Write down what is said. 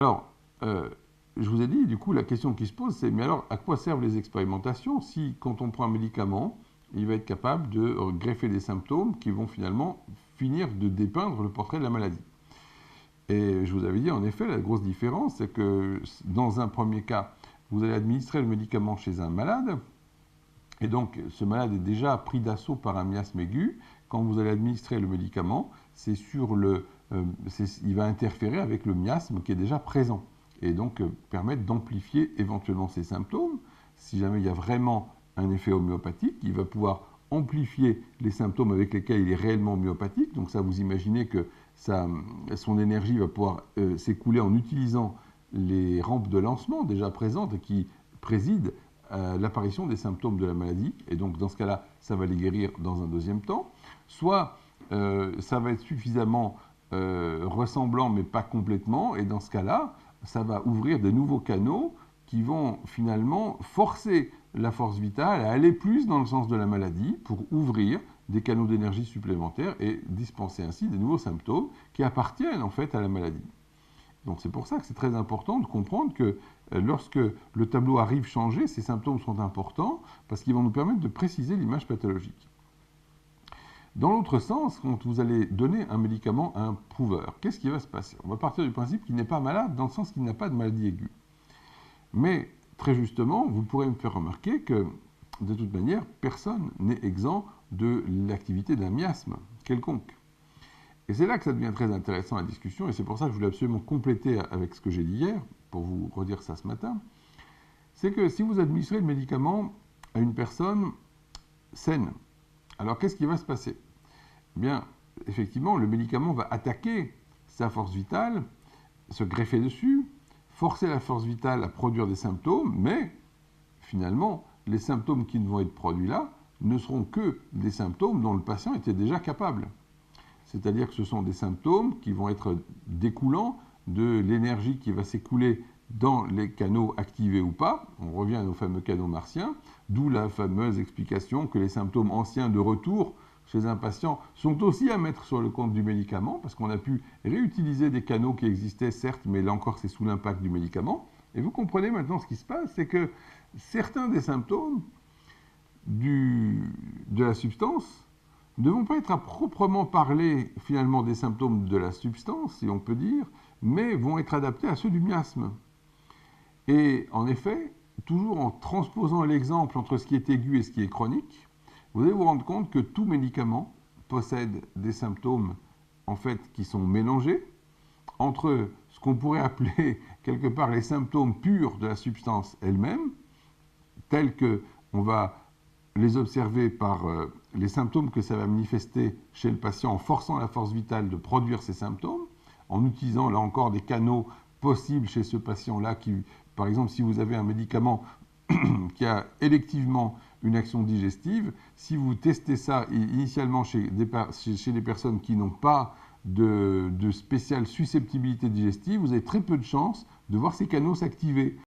Alors, je vous ai dit, du coup, la question qui se pose, c'est, mais alors, à quoi servent les expérimentations si, quand on prend un médicament, il va être capable de greffer des symptômes qui vont finalement finir de dépeindre le portrait de la maladie? Et je vous avais dit, en effet, la grosse différence, c'est que dans un premier cas, vous allez administrer le médicament chez un malade, et donc ce malade est déjà pris d'assaut par un miasme aigu. Quand vous allez administrer le médicament, il va interférer avec le miasme qui est déjà présent, et donc permettre d'amplifier éventuellement ces symptômes. Si jamais il y a vraiment un effet homéopathique, il va pouvoir amplifier les symptômes avec lesquels il est réellement homéopathique. Donc ça, vous imaginez que son énergie va pouvoir s'écouler en utilisant les rampes de lancement déjà présentes et qui président à l'apparition des symptômes de la maladie. Et donc dans ce cas-là, ça va les guérir dans un deuxième temps. Soit ça va être suffisamment ressemblant mais pas complètement, et dans ce cas-là, ça va ouvrir de nouveaux canaux qui vont finalement forcer la force vitale à aller plus dans le sens de la maladie pour ouvrir des canaux d'énergie supplémentaires et dispenser ainsi des nouveaux symptômes qui appartiennent en fait à la maladie. Donc c'est pour ça que c'est très important de comprendre que lorsque le tableau arrive changé, ces symptômes sont importants parce qu'ils vont nous permettre de préciser l'image pathologique. Dans l'autre sens, quand vous allez donner un médicament à un prouveur, qu'est-ce qui va se passer? On va partir du principe qu'il n'est pas malade dans le sens qu'il n'a pas de maladie aiguë. Mais très justement, vous pourrez me faire remarquer que de toute manière, personne n'est exempt de l'activité d'un miasme quelconque. Et c'est là que ça devient très intéressant la discussion, et c'est pour ça que je voulais absolument compléter avec ce que j'ai dit hier, pour vous redire ça ce matin. C'est que si vous administrez le médicament à une personne saine, alors qu'est-ce qui va se passer? Eh bien, effectivement, le médicament va attaquer sa force vitale, se greffer dessus, forcer la force vitale à produire des symptômes, mais finalement, les symptômes qui ne vont être produits là ne seront que des symptômes dont le patient était déjà capable. C'est-à-dire que ce sont des symptômes qui vont être découlants de l'énergie qui va s'écouler dans les canaux activés ou pas. On revient à nos fameux canaux martiens, d'où la fameuse explication que les symptômes anciens de retour chez un patient sont aussi à mettre sur le compte du médicament, parce qu'on a pu réutiliser des canaux qui existaient, certes, mais là encore c'est sous l'impact du médicament. Et vous comprenez maintenant ce qui se passe, c'est que certains des symptômes de la substance ne vont pas être à proprement parler finalement des symptômes de la substance, si on peut dire, mais vont être adaptés à ceux du miasme. Et en effet, toujours en transposant l'exemple entre ce qui est aigu et ce qui est chronique, vous allez vous rendre compte que tout médicament possède des symptômes en fait qui sont mélangés entre ce qu'on pourrait appeler quelque part les symptômes purs de la substance elle-même, tels qu'on va les observer par les symptômes que ça va manifester chez le patient en forçant la force vitale de produire ces symptômes, en utilisant là encore des canaux possibles chez ce patient-là qui, par exemple, si vous avez un médicament qui a électivement une action digestive, si vous testez ça initialement chez des personnes qui n'ont pas de spéciale susceptibilité digestive, vous avez très peu de chances de voir ces canaux s'activer.